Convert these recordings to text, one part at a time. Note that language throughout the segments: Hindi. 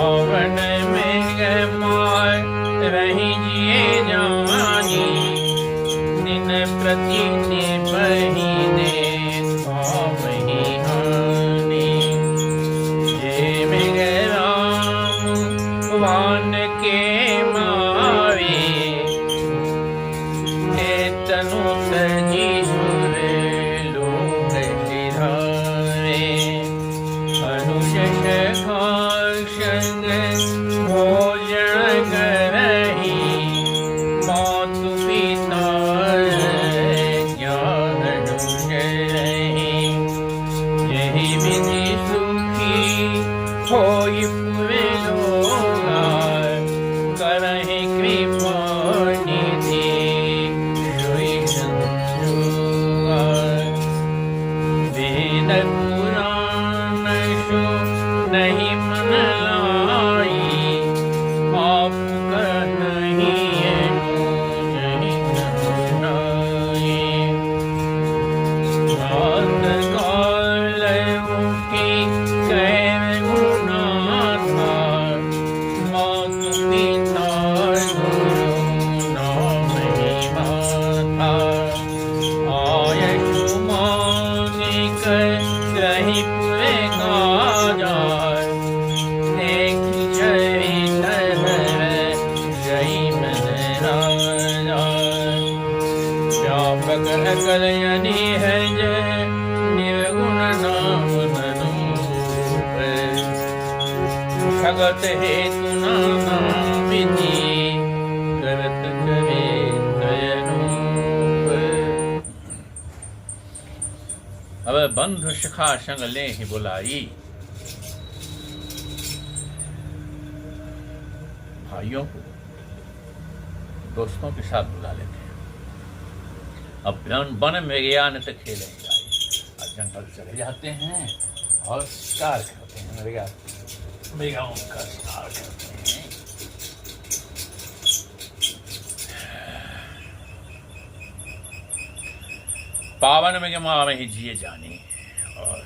पावन में मार रही जिए जानी, दिन प्रति बहीने वही हानि। जय मृग राम वान के मारे, तनु तजी सुर लोक सिधारे। अनुज संग भोजन करही, मातु पिता ज्ञान रही। यही विधि सुखी होई पुरे लोगा, करहि कृपा निधि वेद पुराण सो नहीं मन लाई, आप कहीं नहीं सुनाई। रात काल की कैर गुना था, मातु पिता गुरु नाम ही माता। आयु मानिक रही पुरे काजा, देखी चरित जय मन राजा। व्यापक कलयनि है जय, निर्गुण नाम रूप। भगत हेतु नाना विधि, करत करे दयनूप। अब बंधु शिखा संग ले ही बुलाई, भाइयों को दोस्तों के साथ बुला लेते हैं। अब वन में गया न तो खेले जाए, अब जंगल चले जाते हैं और शिकार करते हैं। मृगाओं का शिकार करते हैं। पावन में माँ में ही जिए जाने, और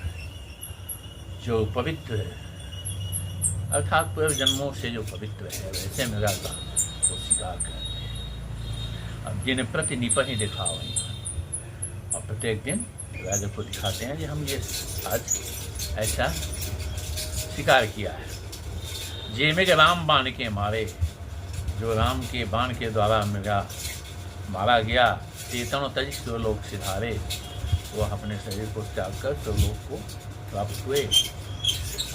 जो पवित्र अर्थात पूर्व जन्मों से जो पवित्र है, वैसे मृगा का वो शिकार करते हैं। अब जिन्हें प्रति निपट ही दिखा वही, और प्रत्येक दिन राजा को दिखाते हैं कि हम ये आज ऐसा शिकार किया है। जे में राम बाण के मारे, जो राम के बाण के द्वारा मृगा मारा गया, चेतन तज लोक सिधारे, वह अपने शरीर को त्याग कर लोक को प्राप्त हुए।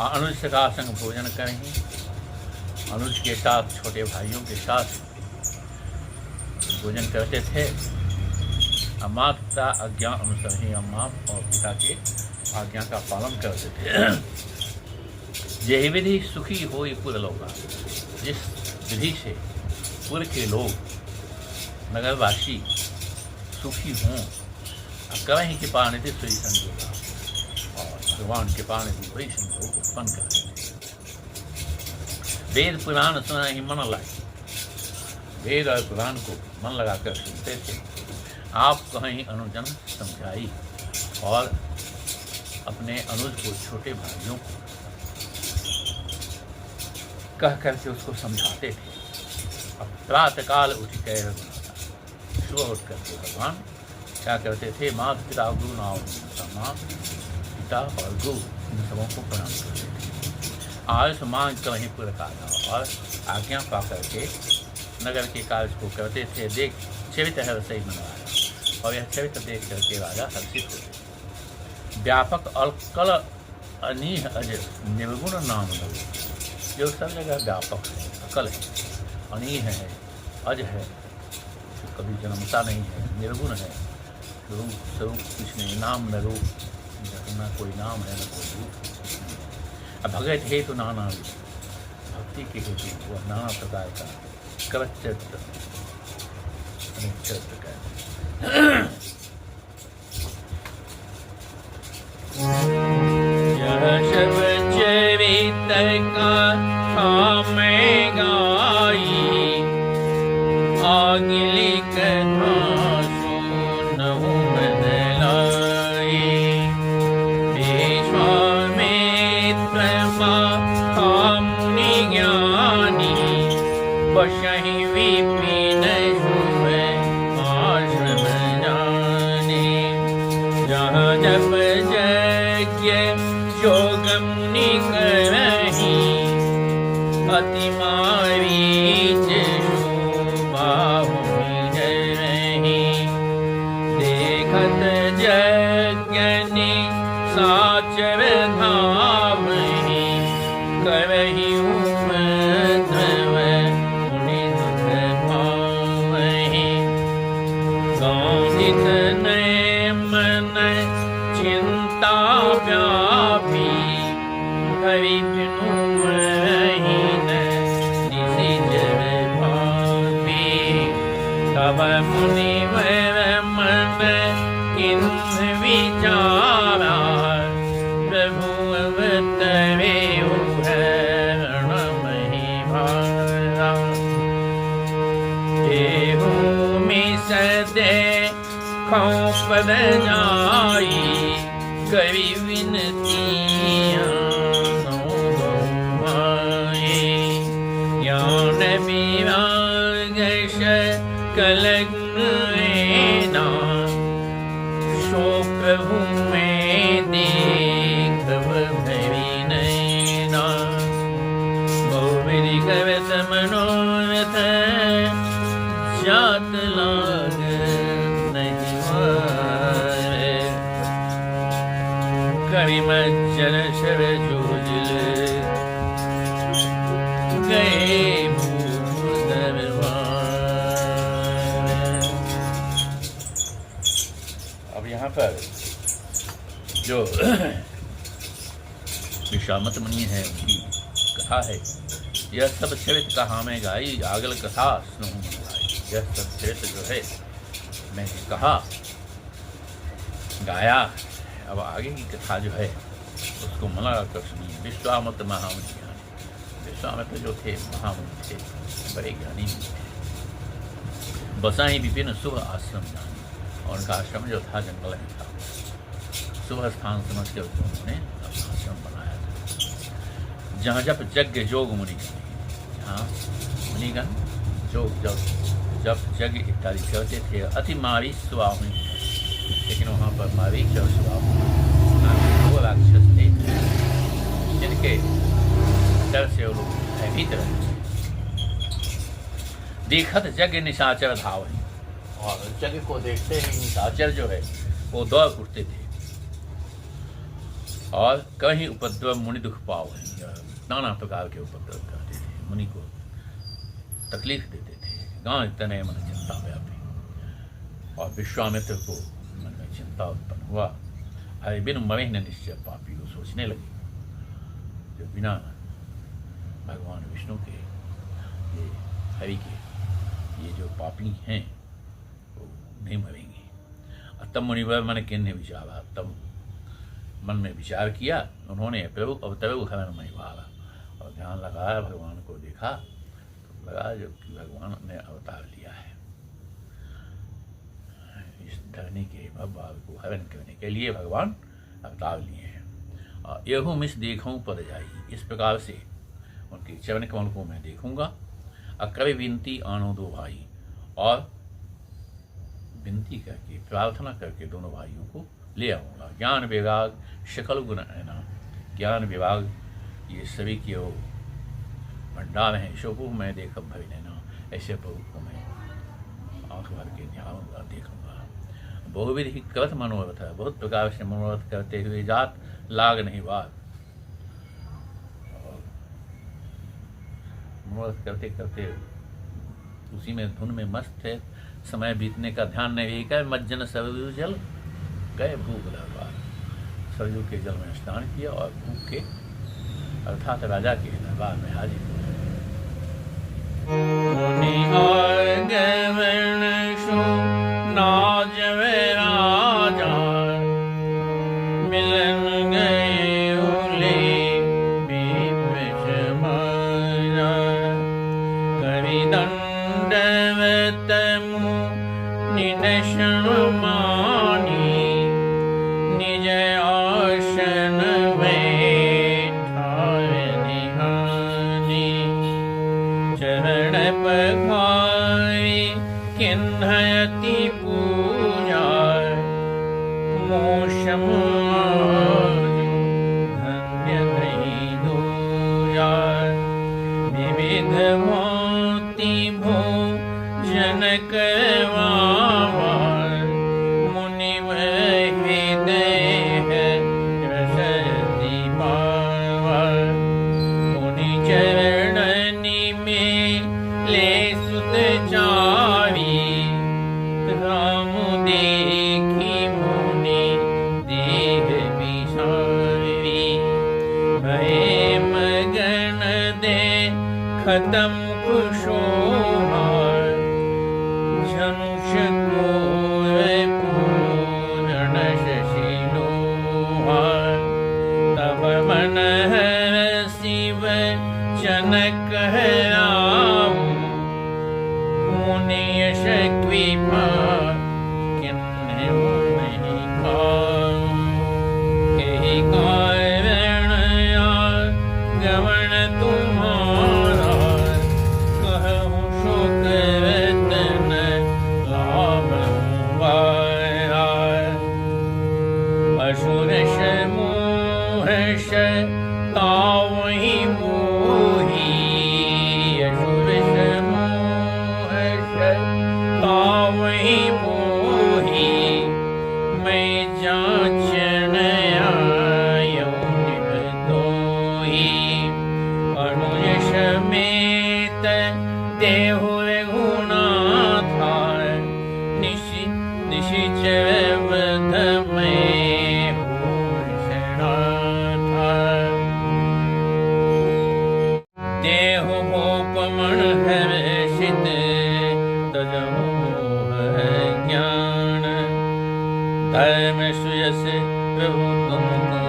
अनुज का संग भोजन करें, अनुज के साथ छोटे भाइयों के साथ भोजन करते थे। माता आज्ञा अनुसार ही अम्मा और पिता के आज्ञा का पालन करते थे। यही विधि सुखी हो पुर लोगा, जिस विधि से पुर के लोग नगरवासी सुखी हों, कहीं के पाने थे सोई संजोगा, और भगवान के पाने भी वही संजोग उत्पन्न करते थे। वेद पुराण सुना ही मन लाई, वेद और पुराण को मन लगाकर सुनते थे। आप कहीं अनुजन समझाई, और अपने अनुज को छोटे भाइयों को कह करके उसको समझाते थे। अब प्रातःकाल उठ कर सुबह उठ करके भगवान क्या करते थे, माता पिता गुरु नाम माँ पिता और गुरु इन सबों को प्रणाम करते थे। आयुष मांग कर वहीं पूरा काटा, और आज्ञा पा करके नगर के कार्य को करते थे। देख चरित्र है वैसे ही मनवाया, और यह चरित्र देख करके राजा हर्षित हुए। व्यापक अलकल अनीह अज निर्गुण नाम लगे, जो सब जगह व्यापक है, अकल है, अनीह है, अज है, कभी जन्मता नहीं है, निर्गुण है, रूप स्वरूप कुछ नहीं, नाम न रूप, न कोई नाम है न कोई रूप। अब भगत हे तो नाना, भक्ति के हेतु वह नाना प्रकार का करत चरित्र अनेक चरित्र कहते। यह सब चरित्र का हमें गाई, आगे कथा सुनहु मन लाई। विश्वामित्र मुनि बसहि विपिन शुभ आश्रम जाने। जहाँ जप यज्ञ योग मुनि करहि, अति मारीच शोभा हुई धरहि। देखत यज्ञनि साचर धामहि, करहि उपद्रव मुनि दुख पावहि। गांधित नय मन चिंता व्यापी, हरि बिनु महीन निसि जब भापी। तब मुनि वर मन किन्ह विचारा, प्रभु अवतरे रणमहि भारा। भूमि सदे पद जाई, कवि विनतियाँ ज्ञान विराग कलग्न ना, शो प्रभु में देखव भरी नैना। बहुविधि कवत मनोरथ, जात लाग नहीं मारे। करिमज्जन शर जोजिल, गए भूधर वारे। अब यहाँ पर जो विश्वामित्र मुनि है, उनकी कथा है। यह सब चरित्र कहा मैं गाई, आगल कथा सुनो मन लाई। यह सब चरित्र जो है मैं कहा गाया। अब आगे की कथा जो है उसको मन लगाकर सुनिए। विश्वामित्र महामुनि ज्ञानी। विश्वामित्र जो थे महामुनि थे, बड़े ज्ञानी थे। बसाई विपिन शुभ आश्रम जानी, और उनका आश्रम जो था जंगल में था। शुभ स्थान समझ के उन्होंने अपना आश्रम बनाया था। जहाँ जप यज्ञ जोग मुनिगण, जहाँ मुनिगण जोग जप यज्ञ इत्यादि करते थे। अति मारी स्वभाव में, लेकिन वहाँ पर मारीच और स्वभाव वो राक्षस थे जिनके डर से वो लोग भयभीत रहते थे। देखत यज्ञ निशाचर धाव है, और यज्ञ को देखते ही निशाचर जो है वो दौड़ उठते थे। और कहीं उपद्रव मुनि दुख पाव है, नाना प्रकार के उपद्रव करते थे, मुनि को तकलीफ देते थे। गांव तनय मन चिंता व्यापी। और विश्वामित्र को मन में चिंता उत्पन्न हुआ। हरि बिन मवे न निश्चय पापी, को सोचने लगे जो बिना भगवान विष्णु के, ये हरि के, ये जो पापी हैं वो नहीं मरेंगे। और तब मुनिवर मन किन्ने विचारा, तब मन में विचार किया उन्होंने, प्रभु अवतरे हरण मई भारा। और ध्यान लगाया, भगवान को देखा, तो लगा जब कि भगवान ने अवतार लिया है इस धरनी के भवभाव को हरण करने के लिए। भगवान अवतार लिए हैं। और यहू मिस देखूँ पद जाई, इस प्रकार से उनके चरण कमल को मैं देखूंगा। अकरे विनती आनो दो भाई, और विनती करके प्रार्थना करके दोनों भाइयों को ले आऊँगा। ज्ञान विभाग शकल गुण ऐना, ज्ञान विभाग ये सभी के वो भंडार हैं। शोभु मैं देखब भरी नैना, ऐसे प्रभु को मैं आँख भर के निहारूंगा, देखूंगा। बहुविधि करत मनोरथ, बहुत प्रकार से मनोरथ करते हुए जात लाग नहीं बात। मनोरथ करते करते उसी में धुन में मस्त है। समय बीतने का ध्यान नहीं कर, मज्जन सरयू जल गए भूख दरबार। सरयू के जल में स्नान किया और भूख के अर्थात राजा के दरबार में हाजिर हुए। राजा मिलन गए उले कवि दंडवत निदशन मानी, निज आसन बैठा निहानी। चरण भांति भोजन करवावा, मुनि हृदय रसति पावा। मुनि चरणनि में ले सुत चारी, राम देखी मुनि देह बिसारी। भय मगन दे खत्म खुशोहार, धनुष कोर पूर्ण शशि लोहार। तब मन शिव जनक हराऊ, मुनि यश कृपा किन्हु नहीं खाऊ। यही कारण गमन तुम्हारा, कहूँ शोक रतन लाभवारा। असुर समूह तावहि मोही, असुर समूह तावहि मोही। मैं जांचन आयो निर्दोही, अनुज समेत देहु रघुनाथ। निशिचर वध में भूषणाथ। देहु गोपमण हर्षित, तजहु मोह ज्ञान। धर्म सुयस प्रभु तुमको,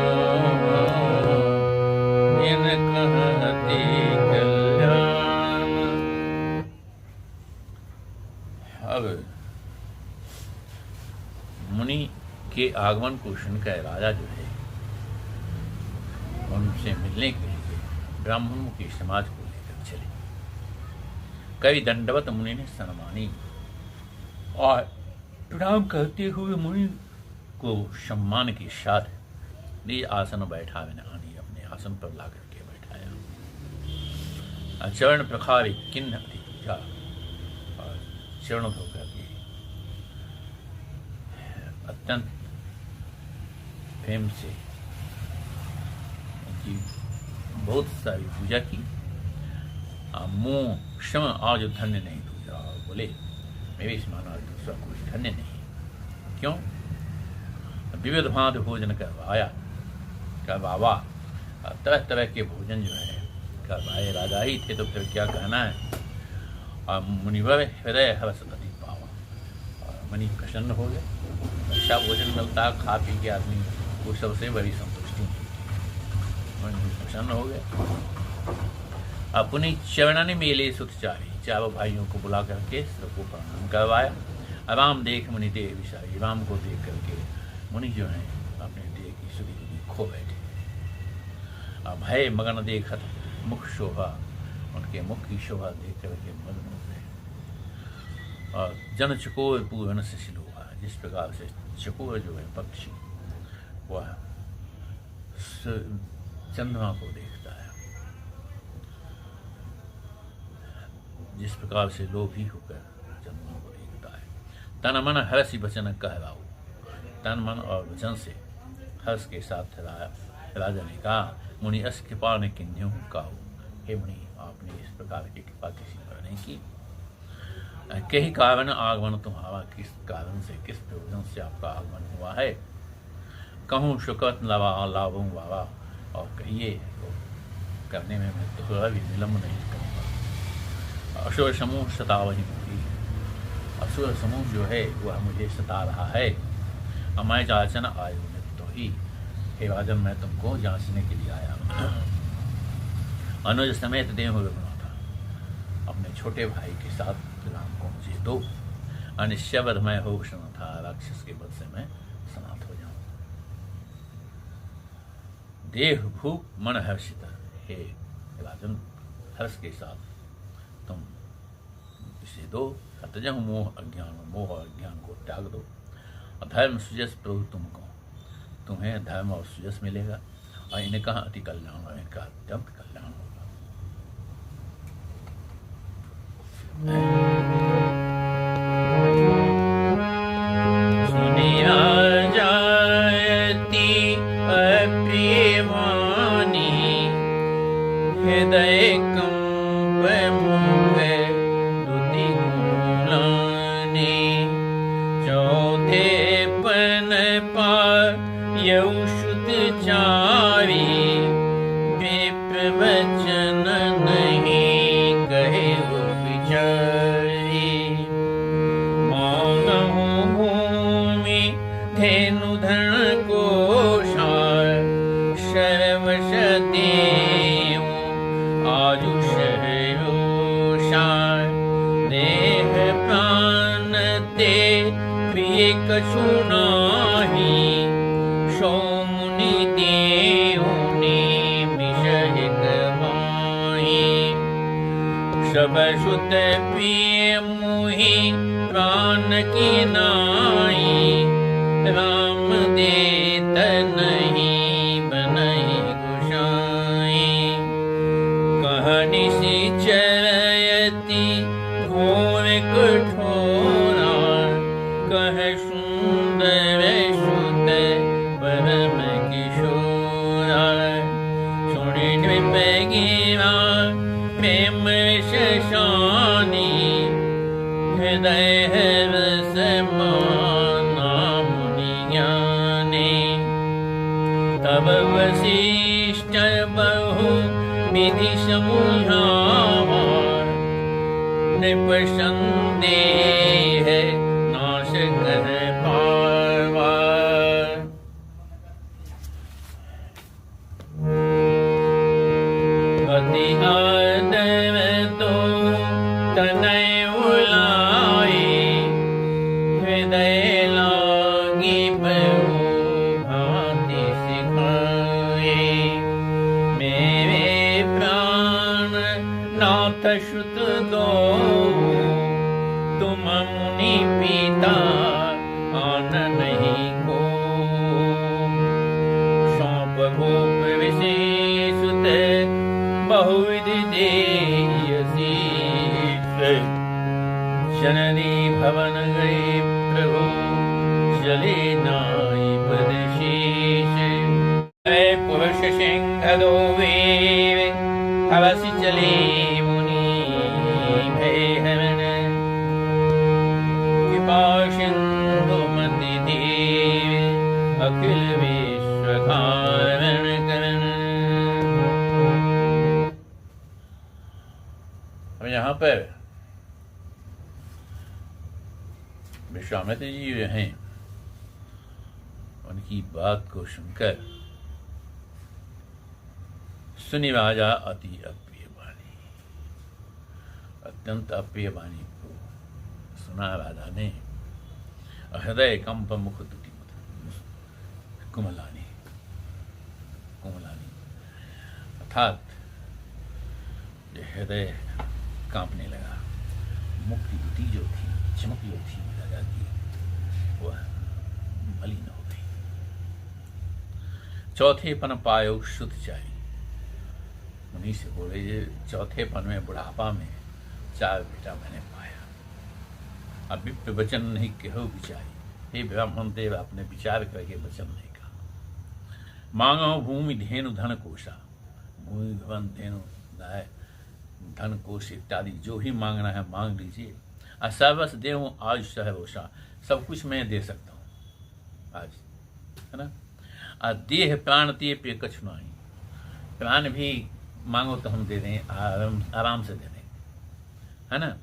इन कहते कल्याण। अब मुनि के आगमन को सुनकर राजा जो है उनसे मिलने के लिए ब्राह्मणों के समाज को लेकर चले। कई दंडवत मुनि ने सम्मानी और प्रणाम करते हुए मुनि को सम्मान के साथ निज आसन बैठा आनी अपने आसन पर लाकर के बैठाया। चरण प्रखार किन्न अति पूजा, और चरण धोकर के अत्यंत प्रेम से उनकी बहुत सारी पूजा की। मुँह क्षम आज धन्य नहीं दूजा, बोले मैं भी माना दूसरा कोई धन्य नहीं। क्यों? विविध भांत भोजन करवाया। क्या बाबा तरह तरह के भोजन जो है करवाए, राजा ही थे तो फिर क्या कहना है। और मुनिवर हृदय हर्ष अति पावा, और मुनि प्रसन्न हो गए। अच्छा भोजन मिलता, खा पी के आदमी वो सबसे बड़ी संतुष्टि मिलती, प्रसन्न हो गए। अपनी चरणनि मेले सुतचारी, चारों भाइयों को बुला करके सबको प्रणाम करवाया। राम देख मुनि देह विसारी, राम को देख करके मुनि जो हैं अपने देह की सुधि खो बैठे। भय मगन देखत मुख शोभा, उनके मुख की शोभा देख करके मग्न हो गए। और जन चकोर पूर्ण से सिलोहा, जिस प्रकार से चकोर जो है पक्षी वह चंद्रमा को देखता है, जिस प्रकार से लोभी होकर चंद्रमा को देखता है। तन मन हर्षि वचन कहलाओ, तन मन और वचन से हर्ष के साथ राजा ने कहा, मुनि अस कृपा ने किन्ह्यो काऊ। हे मुनि, आपने इस प्रकार की कृपा किसी पर नहीं की। कई कारण आगमन तुम्हारा, किस कारण से, किस प्रयोजन से आपका आगमन हुआ है। कहूँ शुकत लाभूँ बाबा, और कहिए तो करने में मैं थोड़ा भी विलम्ब नहीं करूँगा। असुर समूह सतावही मुझे, असुर समूह जो है वह मुझे सता रहा है। अमाय जाचन आयु में तो ही, हे राजन मैं तुमको जांचने के लिए आया हूँ। अनुज समेत देहु रघुनाथ, अपने छोटे भाई के साथ राम को मुझे दो। अनिश्चय वध मैं हो क्षण था, राक्षस के वध से मैं समाप्त हो जाऊं। देह भूप मन हर्षित, हे राजन हर्ष के साथ तुम इसे दो। अतजह मोह अज्ञान, मोह और अज्ञान को त्याग दो। धर्म सुजस प्रभु तुमको, तुम्हें धर्म और सुजस मिलेगा, और इनका अति कल्याण, और इनका अत्यंत कल्याण होगा। सुनिया जायती अप्रियवाणी, हृदय कंप मुख दुति गुलाने। चौथे पन पायउ शुद्ध चारी, विप्र वचन नहीं कहे विचारी। मानहु भूमि धेनु धन कोशार, सर्वश देव आयुष रोषार। देह प्राण ते प्रिय कछु नाही, सो मुनि देवुनि विषय गवाही। सब सुत प्रिय मुहि प्राण की नाई, राम देत नहीं बनहि गोसाई। कहनि सिचरयति घोर कठोरा, कह सुंदर सुत परम किशोरा। सुनि नृप गिरा प्रेम शशानी, हृदय रस माना मुनि ज्ञानी। तब वशिष्ठ बहु विधि समझावा, नृप संदेह नाश कर पावा। अति आदर तो तनय उलाए, हृदय लागी बहु भांति सिखाए। मेरे प्राण नाथ श्रुत दो, तुम मुनि पिता आन नहीं को। सौंप गोप विशेषुत बहुविधि देयसी, जननी भवन गए प्रभु चले नाई पदशीष। पुरुष सिंह दो वीर हवस चले मुनि भय हरण। कृपा सिंधु मति देव अखिल विश्व कारण करण। अब यहाँ पर विश्वामित्र जी जो हैं, उनकी बात को सुनकर सुनी राजा अति अप्रिय वाणी, अत्यंत अप्रिय वाणी को सुना राजा ने। हृदय कंप मुख दुति कुमलानी, कुमलानी अर्थात हृदय कांपने लगा। मुख की दुति जो थी, चमक जो थी राजा की, वह मलिन हो गई। चौथे पन पायो शुद्ध चारी, मुनि से बोले ये चौथे पन में बुढ़ापा में 4 बेटा मैंने पाया। अब विप्र वचन नहीं कहो विचारी, हे ब्राह्मण देव आपने विचार करके वचन नहीं कहा। मांगो भूमि धेनु धन कोशा, भूमि भवन धेनु दाय धन कोश इत्यादि जो ही मांगना है मांग लीजिए। सर्वस देव आज सहरोषा, सब कुछ मैं दे सकता हूँ आज, है ना। देह प्राण ते पे कछु नहीं, प्राण भी मांगो तो हम दे दें, आराम से दे दें, है ना।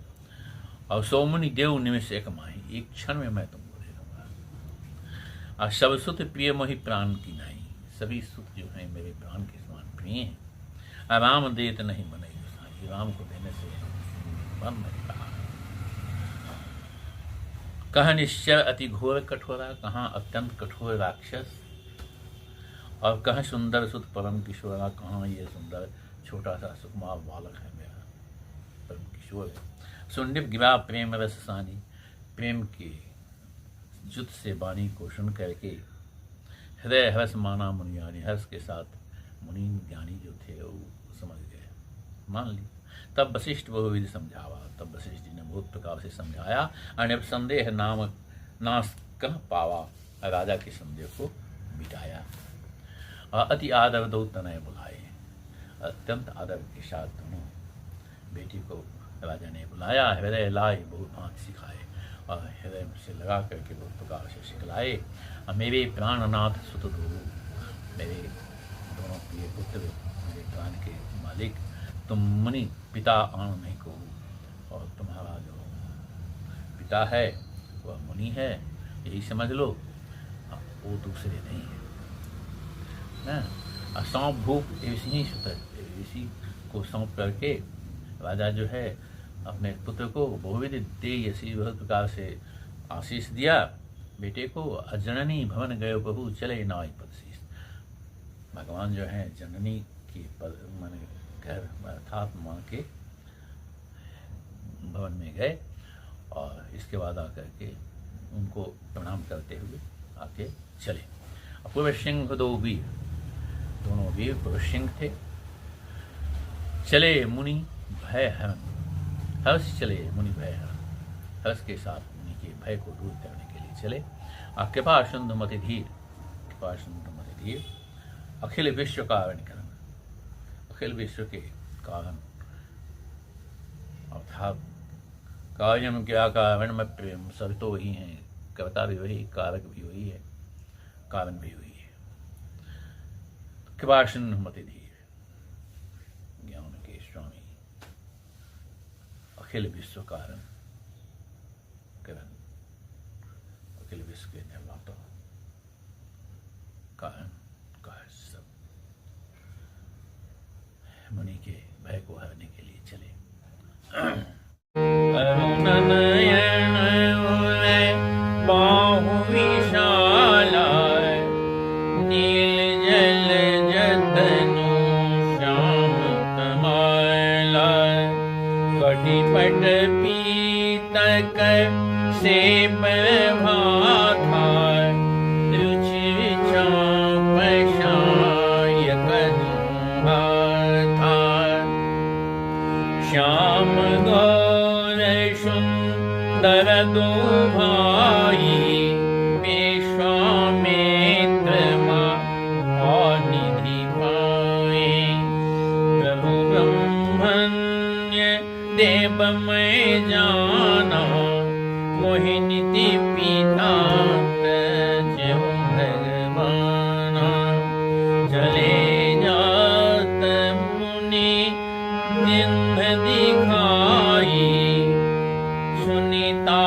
और सौमुनि देव निमिष एक माही, एक क्षण में मैं तुमको दे दूंगा। और सब सुत प्रिय मोहि प्राण की नहीं, सभी सुत जो हैं मेरे प्राण के समान प्रिय हैं। राम देत नहीं मन गोसाई, राम को देने से मन नहीं रहा। कहाँ निश्चय अति घोर कठोरा, कहाँ अत्यंत कठोर राक्षस, और कहाँ सुंदर सुत परम किशोरा, कहाँ ये सुंदर छोटा सा सुकुमार बालक है मेरा परम किशोर है। सुंडिप गिरा प्रेम रस सानी, प्रेम के जुत से वाणी को सुन करके हृदय हर्ष माना मुनियानी, हर्ष के साथ मुनि ज्ञानी जो थे वो समझ गए, मान ली। तब वशिष्ठ बहुविधि समझावा। तब वशिष्ठ जी ने बहुत प्रकार से समझाया। अन्य संदेह नाम नाश कह पावा, राजा के संदेह को मिटाया। अति आदर दो तनय बुलाए, अत्यंत आदर के साथ दोनों बेटी को राजा ने बुलाया। हृदय लाए बहुत भांत सिखाए, और हृदय से लगा करके बहुत प्रकार से सिखलाए। मेरे प्राणनाथ सुत दो, मेरे दोनों प्रिय पुत्र, मेरे प्राण के मालिक, तुम मुनि पिता आन नहीं को, और तुम्हारा जो पिता है वह मुनि है, यही समझ लो, वो दूसरे नहीं है। सौंप भूप इसी को सौंप करके राजा जो है अपने पुत्र को बहुविधि देयसी बहुत प्रकार से आशीष दिया। बेटे को अजननी भवन गए बहु चले नाई पदशीष। भगवान जो है जननी की मन घर अर्थात माँ के भवन में गए, और इसके बाद आकर के उनको प्रणाम करते हुए आके चले। पूर्व सिंह दो वीर, दोनों वीर पूर्व सिंह थे। चले मुनि भय हरण, हर्ष चले मुनि भय हरण, हर्ष के साथ मुनि के भय को दूर करने के लिए चले। कृपा सुंद मति धीर, कृपा सुंद मति धीर, अखिल विश्व कारण करण, अखिल विश्व के कारण अर्थात कार्यम क्या कारण में प्रेम, सब तो वही हैं, कर्ता भी वही, कारक भी वही है, कारण भी वही है। कृपा सुंद मति धीर, ज्ञान के स्वामी, अखिल विश्व कारण करण, अखिल विश्व के निर्माता, कारण सब मुनि के भय को हरने के लिए चले। अरुण नयन बाहु विशाला, नील जल जतनु श्याम कमाला, कटिपट पीतक से भाथा, रुचि चाप शायक था। श्याम गौर सुंदर दो भाई, विश्वामित्र मां और निधि पाए। प्रभु ब्रह्मण्य देव मैं जाना, मोहिनीति पीतांत जो भगवाना। चले जात मुनि जिन्ह दिखाई, सुनीता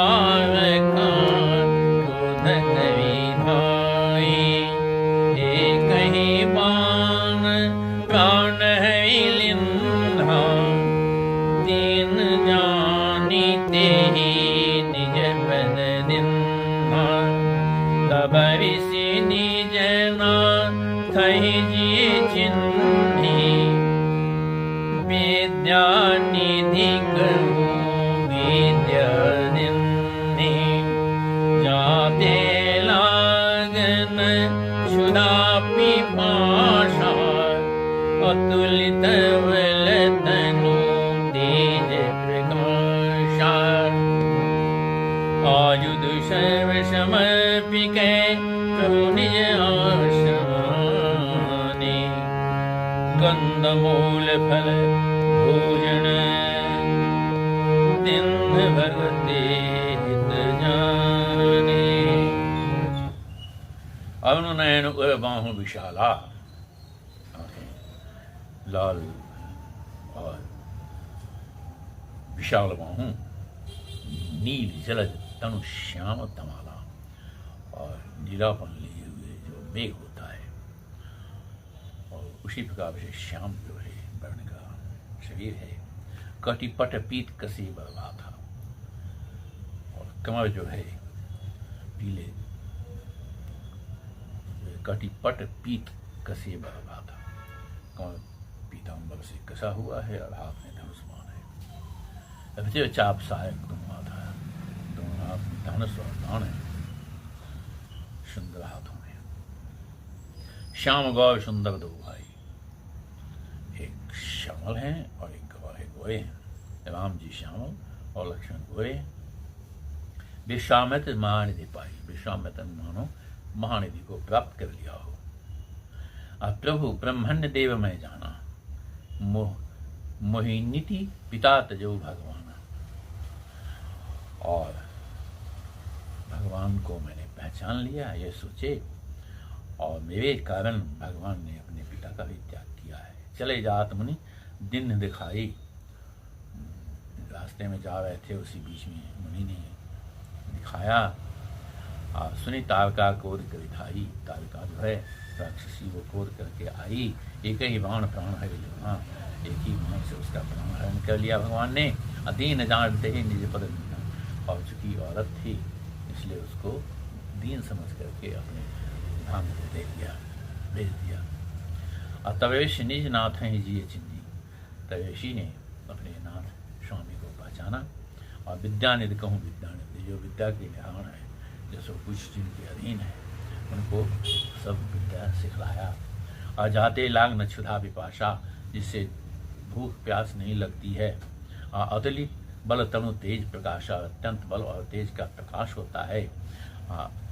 क्रोध कवि भाई। एक ही बाण प्राण है लिंधा, तीन जानी ते ही निज पद निंदा। तब ऋषि निज थहि जी चिन्ही, विद्या निधि कहूँ विद्या निन्ही। जाते लागन क्षुधा पिपासा, अतुलित बल तनु तेज प्रकाशा। आयुध सर्व समर्पिके प्रभु निज आसने, कंदमूल फल भोजन दिन भगते हित जाने। अरुण नयन उर बाहु विशाला, लाल और विशाल बाहु, नील जलज तनु श्याम तमाला, और नीलापन लिए हुए जो मेघ होता है, और उसी प्रकार से श्याम जो है वर्ण का शरीर है। कटिपट पीत कसी बरवा था, और कमर जो है पीले, कटिपट पीत कसी बरवा था, कमर पीताम्बर से कसा हुआ है, और हाथ में धनुष्मान है। विजय चाप सहायक दोनों हाथ है, दोनों हाथ में धनुष और बाण है, सुंदर हाथों में। श्याम गौर सुंदर दो भाई, एक श्यामल है और एक गौर है। सोए। राम जी श्याम और लक्ष्मण गोए। विश्वामित्र महानिधि पाई। विश्वामित्र मानो महानिधि को प्राप्त कर लिया हो। अब प्रभु ब्रह्मण्य देव में जाना, मोहिनीति पिता तजो भगवान। और भगवान को मैंने पहचान लिया, ये सोचे, और मेरे कारण भगवान ने अपने पिता का भी त्याग किया है। चले जात मुनि दिन दिखाई। रास्ते में जा रहे थे, उसी बीच में मुनि ने दिखाया। और सुनी तारका क्रोध कर ढाई। तारका जो है राक्षसी, वो क्रोध करके आई। एक ही बाण प्राण है लेना, एक ही बाण से उसका प्राण हरण कर लिया भगवान ने। अधीन जानते ही निज पद लीना। और चूंकि औरत थी इसलिए उसको दीन समझ करके अपने धाम को दे दिया, भेज दिया। और तवेश निज नाथ हैं जिये चिन्नी। तवेशी ने अपने नाथ स्वामी को पहचाना। और विद्यानिधि कहूँ विद्यानिधि, जो विद्या के निहान है, जो सब कुछ जिनके अधीन है, उनको सब विद्या सिखलाया। और जाते लाग न क्षुधा पिपाशा, जिससे भूख प्यास नहीं लगती है। अतुलित बल तनु तेज प्रकाशा, अत्यंत बल और तेज का प्रकाश होता है।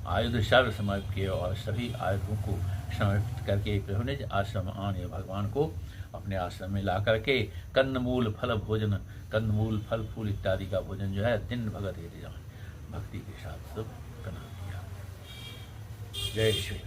आयुध सर्व समर्पित किए, और सभी आयुधों को समर्पित करके प्रभु ने आश्रम आने भगवान को अपने आश्रम में ला करके कंदमूल फल भोजन, कंदमूल फल फूल इत्यादि का भोजन जो है दिन भगत भक्ति के साथ सब बना दिया। जय श्री